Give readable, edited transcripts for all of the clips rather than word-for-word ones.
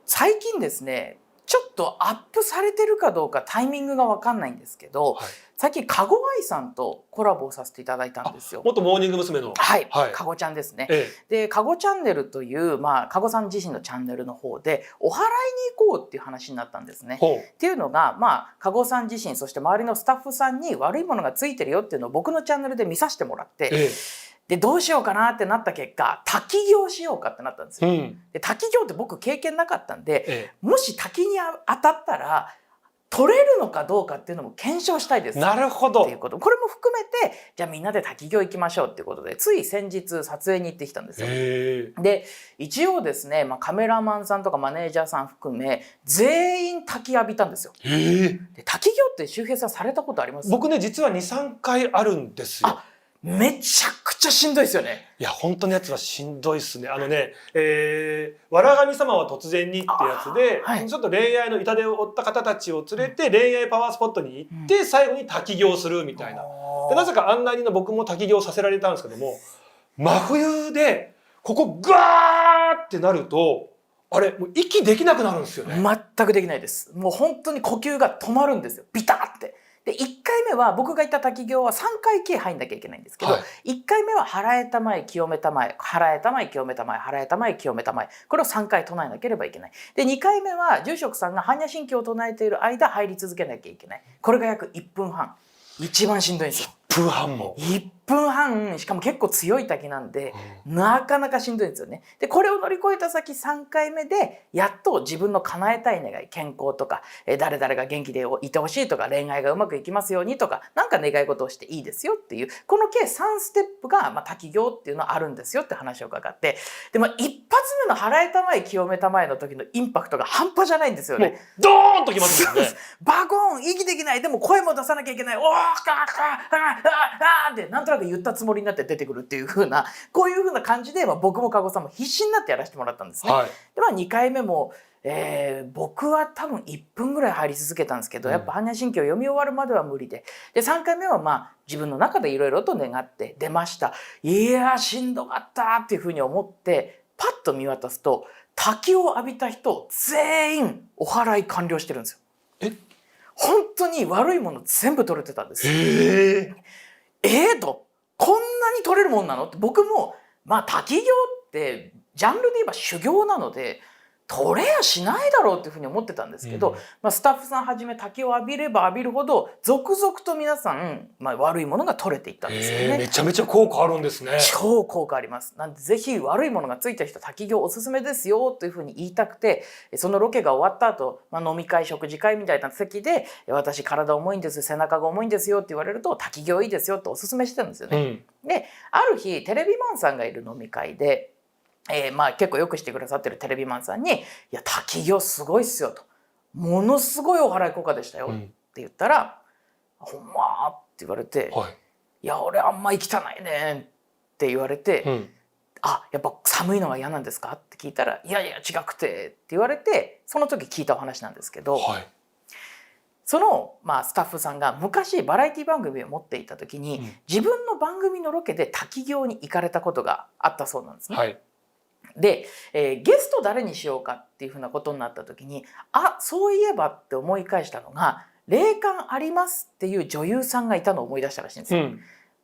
最近ですね、ちょっとアップされてるかどうかタイミングが分かんないんですけど、はい、最近かごあいさんとコラボをさせていただいたんですよ。元モーニング娘。の。はい、はい、かごちゃんですね。えで、かごチャンネルという、かごさん自身のチャンネルの方でお祓いに行こうっていう話になったんですね。ほっていうのが、かごさん自身、そして周りのスタッフさんに悪いものがついてるよっていうのを僕のチャンネルで見させてもらって、でどうしようかなってなった結果、滝行しようかってなったんですよ。で滝行って僕経験なかったんで、もし滝に当たったら取れるのかどうかっていうのも検証したいです。なるほど。っていうこと、これも含めてじゃあみんなで滝行行きましょうっていうことで、つい先日撮影に行ってきたんですよ。で一応ですね、カメラマンさんとかマネージャーさん含め全員滝浴びたんですよ。で滝行って周平さんされたことあります？僕ね、実は 2,3 回あるんですよ。めちゃくちゃしんどいですよね。いや本当のやつはしんどいっすね。わら神様は突然にってやつで、ちょっと恋愛の痛手を負った方たちを連れて恋愛パワースポットに行って、最後に滝行するみたいな。でなぜか案内人の僕も滝行させられたんですけども、真冬でここガーってなると、あれもう息できなくなるんですよね。全くできないです。もう本当に呼吸が止まるんですよ、ビタッて。で1回目は僕が行った滝行は3回計入んなきゃいけないんですけど、1回目は払えたまえ清めたまえ、払えたまえ清めたまえ、払えたまえ清めたまえ、これを3回唱えなければいけない。で2回目は住職さんが般若心経を唱えている間入り続けなきゃいけない。これが約1分半。一番しんどいんですよ。1分半も。1分半、しかも結構強い滝なんで、なかなかしんどいんですよね。でこれを乗り越えた先3回目でやっと自分の叶えたい願い、健康とか誰々が元気でいてほしいとか、恋愛がうまくいきますようにとか、なんか願い事をしていいですよっていう、この計3ステップが、滝行っていうのはあるんですよって話を伺って、で、一発目の払えたまえ清めたまえの時のインパクトが半端じゃないんですよね。ドーンときますよね。バコーン、息できない、でも声も出さなきゃいけない、おーってなんとなく言ったつもりになって出てくるっていう風な、こういう風な感じで、僕もかごさんも必死になってやらせてもらったんですね。で2回目も、僕は多分1分ぐらい入り続けたんですけど、やっぱ般若心経を読み終わるまでは無理で、3回目は自分の中でいろいろと願って出ました。いやーしんどかったっていう風に思ってパッと見渡すと、滝を浴びた人全員お祓い完了してるんですよ。本当に悪いもの全部取れてたんです。と、こんなに取れるもんなのって、僕も滝行ってジャンルで言えば修行なので取れやしないだろうっていうふうに思ってたんですけど、スタッフさんはじめ滝を浴びれば浴びるほど続々と皆さん、悪いものが取れていったんですよね。めちゃめちゃ効果あるんですね。超効果あります。なんでぜひ悪いものがついた人、滝行おすすめですよというふうに言いたくて、そのロケが終わった後、飲み会食事会みたいな席で私体重いんです、背中が重いんですよって言われると、滝行いいですよっておすすめしてるんですよね。である日テレビマンさんがいる飲み会で、結構よくしてくださってるテレビマンさんに「いや滝行すごいっすよ」と「ものすごいお祓い効果でしたよ」って言ったら「ほんま」って言われて「いや俺あんま行きたないねん」って言われて「やっぱ寒いのが嫌なんですか?」って聞いたら「いやいや違くて」って言われて、その時聞いたお話なんですけど、そのスタッフさんが昔バラエティ番組を持っていた時に、自分の番組のロケで滝行に行かれたことがあったそうなんですね。で、ゲスト誰にしようかっていうふうなことになった時に、そういえばって思い返したのが、霊感ありますっていう女優さんがいたのを思い出したらしいんですよ。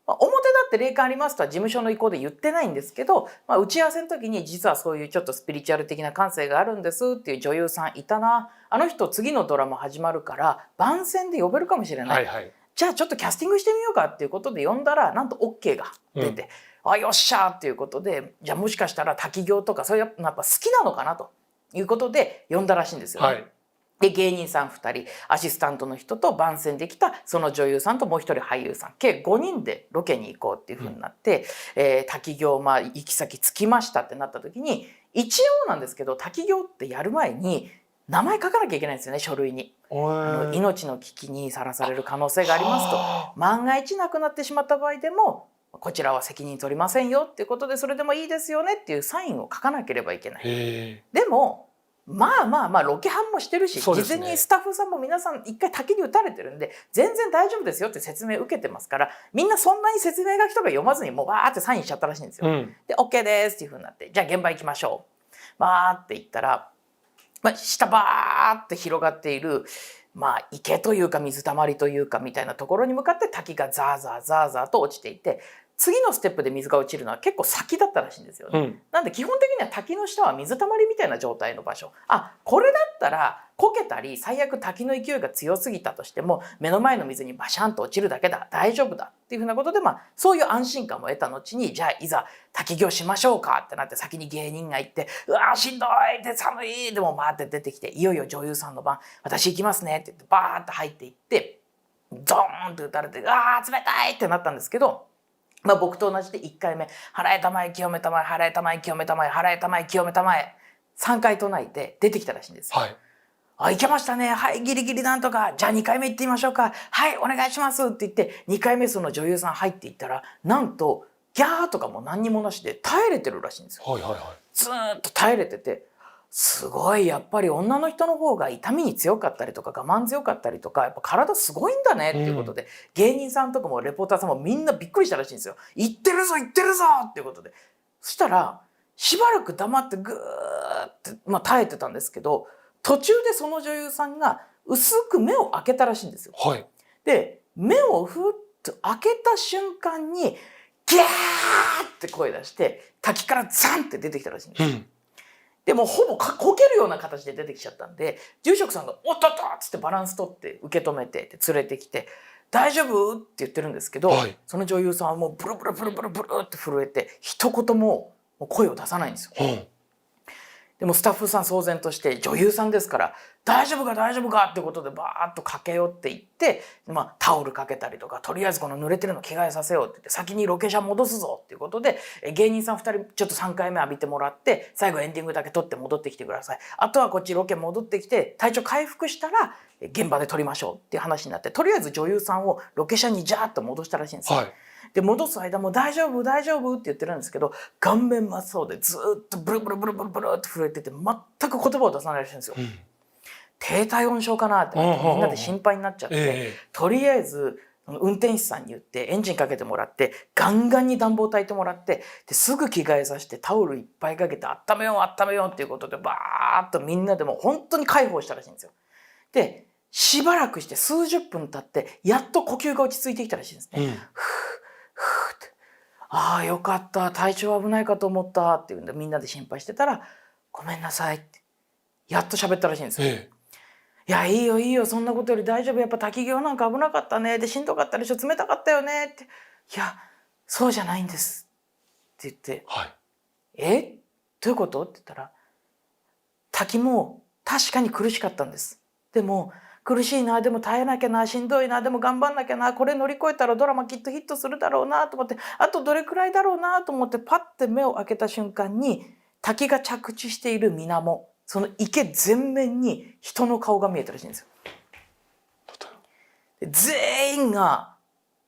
表だって霊感ありますとは事務所の意向で言ってないんですけど、打ち合わせの時に実はそういうちょっとスピリチュアル的な感性があるんですっていう女優さんいたな、あの人次のドラマ始まるから番宣で呼べるかもしれない、じゃあちょっとキャスティングしてみようかっていうことで呼んだら、なんと OK が出て、よっしゃーっていうことで、じゃあもしかしたら滝行とかそういうのやっぱ好きなのかなということで呼んだらしいんですよね。で芸人さん2人、アシスタントの人と番宣できたその女優さんともう1人俳優さん、計5人でロケに行こうっていうふうになって、滝行行き先着きましたってなった時に、一応なんですけど滝行ってやる前に名前書かなきゃいけないんですよね、書類に。命の危機にさらされる可能性がありますと、万が一亡くなってしまった場合でもこちらは責任取りませんよっていうことで、それでもいいですよねっていうサインを書かなければいけない。でもロケハンもしてるし、事前にスタッフさんも皆さん一回滝に打たれてるんで全然大丈夫ですよって説明受けてますから、みんなそんなに説明書きとか読まずにもうバーってサインしちゃったらしいんですよ。で OK ですっていうふうになって、じゃあ現場行きましょう。バーって行ったら下バーって広がっている、池というか水たまりというかみたいなところに向かって滝がザーザーザーザーと落ちていて、次のステップで水が落ちるのは結構先だったらしいんですよね。なんで基本的には滝の下は水たまりみたいな状態の場所。これだったらこけたり最悪滝の勢いが強すぎたとしても目の前の水にバシャンと落ちるだけだ、大丈夫だっていうふうなことで、そういう安心感も得た後に、じゃあいざ滝行しましょうかってなって、先に芸人が行って、うわーしんどいって寒いでもバーって出てきて、いよいよ女優さんの番、私行きますねって言ってバーって入っていって、ゾーンって打たれて、あー冷たいってなったんですけど、僕と同じで1回目、払えたまえ清めたまえ、払えたまえ清めたまえ、払えたまえ清めたまえ、3回唱えて出てきたらしいんですよ。いけましたね。はい、ギリギリなんとか。じゃあ2回目行ってみましょうか。はい、お願いしますって言って、2回目その女優さん入っていったら、なんと、ギャーとかも何にもなしで耐えれてるらしいんですよ。ずーっと耐えれてて、すごいやっぱり女の人の方が痛みに強かったりとか我慢強かったりとか、やっぱ体すごいんだねっていうことで、芸人さんとかもレポーターさんもみんなびっくりしたらしいんですよ。言ってるぞ言ってるぞっていうことで。そしたらしばらく黙ってぐーって、耐えてたんですけど、途中でその女優さんが薄く目を開けたらしいんですよ。で、目をふっと開けた瞬間にギャーって声出して滝からザンって出てきたらしいんですよ。でもほぼこけるような形で出てきちゃったんで、住職さんが「おっとっと!」っつってバランス取って受け止めて連れてきて「大丈夫?」って言ってるんですけど、その女優さんはもうブルブルブルブルブルって震えて一言も声を出さないんですよ。でもスタッフさん騒然として女優さんですから大丈夫か大丈夫かってことでバーッと駆け寄っていって、タオルかけたりとか、とりあえずこの濡れてるの着替えさせようって言って先にロケ車戻すぞっていうことで、芸人さん2人ちょっと3回目浴びてもらって最後エンディングだけ撮って戻ってきてください、あとはこっちロケ戻ってきて体調回復したら現場で撮りましょうっていう話になって、とりあえず女優さんをロケ車にジャーッと戻したらしいんですよ。で戻す間も大丈夫大丈夫って言ってるんですけど、顔面真っ青でずっとブルブルブルブルブルって震えてて全く言葉を出さないらしいんですよ。低体温症かなってみんなで心配になっちゃって、とりあえず運転手さんに言ってエンジンかけてもらってガンガンに暖房焚いてもらって、ですぐ着替えさせてタオルいっぱいかけて温めよう温めようっていうことでバーッとみんなでも本当に介抱したらしいんですよ。でしばらくして数十分経ってやっと呼吸が落ち着いてきたらしいんですね。ふーって、ああよかった、体調危ないかと思ったっていうんでみんなで心配してたら、ごめんなさいってやっと喋ったらしいんですよ。いやいいよいいよ、そんなことより大丈夫、やっぱ滝行なんか危なかったね、でしんどかったでしょ、冷たかったよねって、いやそうじゃないんですって言って、えどういうことって言ったら、滝も確かに苦しかったんです、でも苦しいな、でも耐えなきゃな、しんどいな、でも頑張んなきゃな、これ乗り越えたらドラマきっとヒットするだろうなと思って、あとどれくらいだろうなと思ってパッて目を開けた瞬間に滝が着地している水面、その池全面に人の顔が見えたらしいんですよ。全員が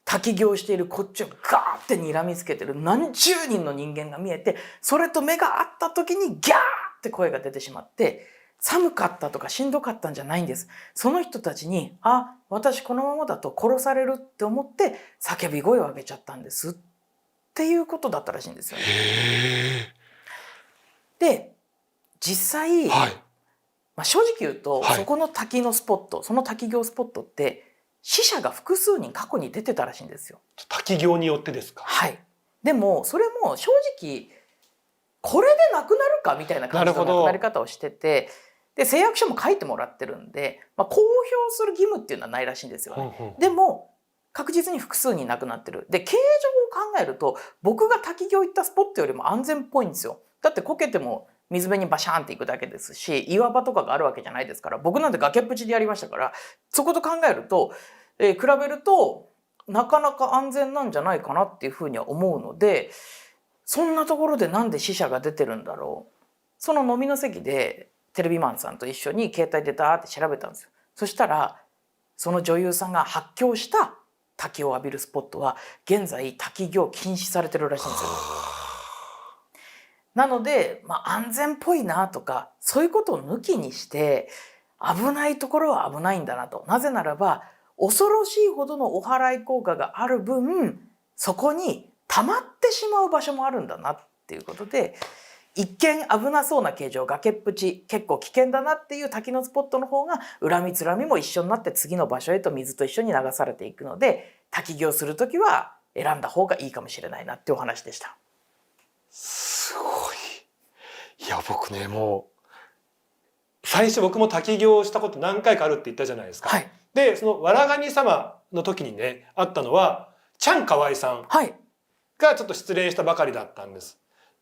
滝行しているこっちをガーって睨みつけてる何十人の人間が見えて、それと目が合った時にギャーって声が出てしまって、寒かったとかしんどかったんじゃないんです。その人たちに、あ、私このままだと殺されるって思って叫び声を上げちゃったんですっていうことだったらしいんですよね。で実際、正直言うと、そこの滝のスポット、その滝行スポットって死者が複数人過去に出てたらしいんですよ。滝行によってですか？はい。でもそれも正直これでなくなるかみたいな感じの亡くなり方をしてて、で誓約書も書いてもらってるんで、公表する義務っていうのはないらしいんですよね。でも確実に複数人亡くなってる。で形状を考えると僕が滝行行ったスポットよりも安全っぽいんですよ。だってこけても水辺にバシャンっていくだけですし、岩場とかがあるわけじゃないですから、僕なんて崖っぷちでやりましたから、そこと考えると、比べるとなかなか安全なんじゃないかなっていうふうには思うので、そんなところでなんで死者が出てるんだろう。その飲みの席でテレビマンさんと一緒に携帯でダーって調べたんですよ。そしたらその女優さんが発狂した滝を浴びるスポットは現在滝行禁止されてるらしいんですよ。なので、安全っぽいなとかそういうことを抜きにして危ないところは危ないんだなと。なぜならば恐ろしいほどのお祓い効果がある分、そこに溜まってしまう場所もあるんだなっていうことで、一見危なそうな形状、崖っぷち、結構危険だなっていう滝のスポットの方が恨みつらみも一緒になって次の場所へと水と一緒に流されていくので、滝行する時は選んだ方がいいかもしれないなっていうお話でした。すごい。いや僕ね、もう最初僕も滝行したこと何回かあるって言ったじゃないですか。はい、でそのわら神様の時にねあったのはチャンカワイさんがちょっと失恋したばかりだったんです。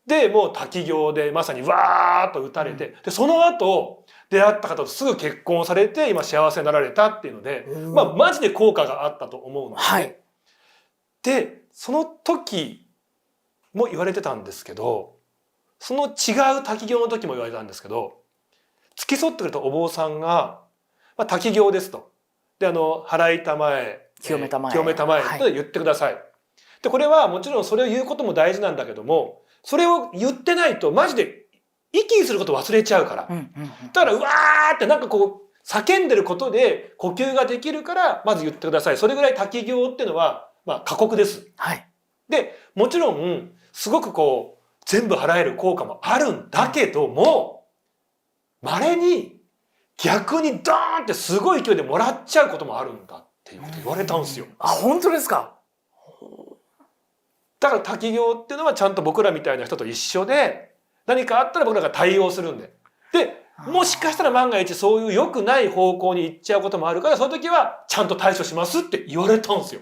でもう滝行でまさにわーっと打たれて、でその後出会った方とすぐ結婚されて今幸せになられたっていうので、まあマジで効果があったと思うんですね。はい、でその時も言われてたんですけど、その違う滝行の時も言われたんですけど、付き添ってくれたお坊さんが、まあ、滝行ですと。で払いたまえ清めたまえ、清めたまえと言ってください。でこれはもちろんそれを言うことも大事なんだけども、それを言ってないとマジで息すること忘れちゃうから、だからうわーってなんかこう叫んでることで呼吸ができるからまず言ってください。それぐらい滝行っていうのはまあ過酷です。はい、でもちろんすごくこう全部払える効果もあるんだけども、稀に逆にドーンってすごい勢いでもらっちゃうこともあるんだっていうこと言われたんですよ。あ、本当ですか。だから滝行っていうのはちゃんと僕らみたいな人と一緒で、何かあったら僕らが対応するんで。で、もしかしたら万が一そういう良くない方向に行っちゃうこともあるから、その時はちゃんと対処しますって言われたんですよ。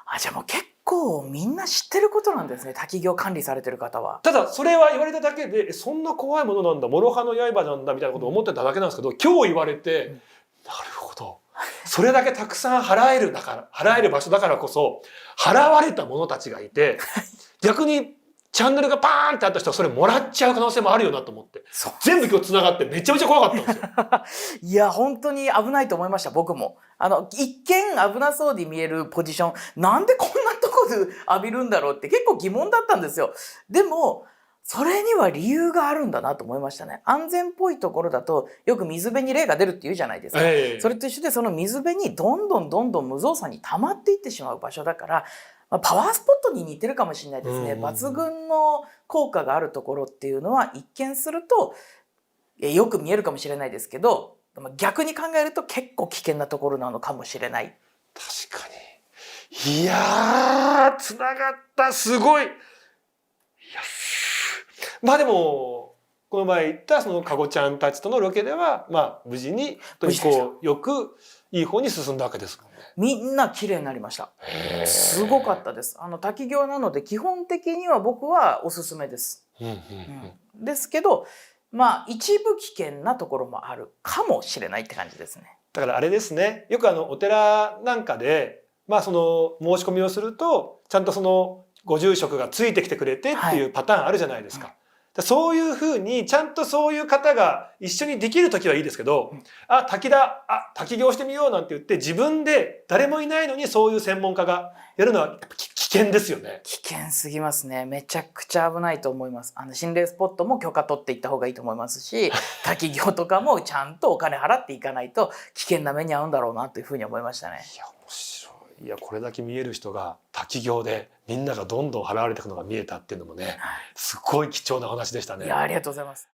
あ、じゃあもう結構みんな知ってることなんですね、滝行管理されてる方は。ただそれは言われただけで、そんな怖いものなんだ、諸刃の刃なんだみたいなことを思ってただけなんですけど、今日言われて、なるほど。それだけたくさん払える場所だからこそ、払われた者たちがいて、逆にチャンネルがパーンってあった人はそれもらっちゃう可能性もあるよなと思って。全部今日繋がってめちゃめちゃ怖かったんですよ。いや、本当に危ないと思いました、僕も。一見危なそうに見えるポジション、なんでこんなとこで浴びるんだろうって結構疑問だったんですよ。でも、それには理由があるんだなと思いましたね。安全っぽいところだとよく水辺に霊が出るって言うじゃないですか。それと一緒で、その水辺にどんどん無造作に溜まっていってしまう場所だから、パワースポットに似てるかもしれないですね。抜群の効果があるところっていうのは一見するとよく見えるかもしれないですけど、逆に考えると結構危険なところなのかもしれない。確かに。いやー、つながった、すごい。いや、まあでもこの前言ったそのかごちゃんたちとのロケではまあ無事にこうよくいい方に進んだわけですもんね。みんな綺麗になりました。すごかったです。滝行なので基本的には僕はおすすめです。ですけど、まあ一部危険なところもあるかもしれないって感じですね。だからあれですね。よくお寺なんかでまあその申し込みをするとちゃんとそのご住職がついてきてくれてっていうパターンあるじゃないですか。そういうふうにちゃんとそういう方が一緒にできる時はいいですけど、あ、滝だ、あ、滝行してみようなんて言って自分で誰もいないのにそういう専門家がやるのはやっぱ危険ですよね。危険すぎますね。めちゃくちゃ危ないと思います。心霊スポットも許可取っていった方がいいと思いますし、滝行とかもちゃんとお金払っていかないと危険な目に遭うんだろうなというふうに思いましたね。いや、面白い。いや、これだけ見える人が滝行でみんながどんどん払われていくのが見えたっていうのもね、すごい貴重な話でしたね。いや、ありがとうございます。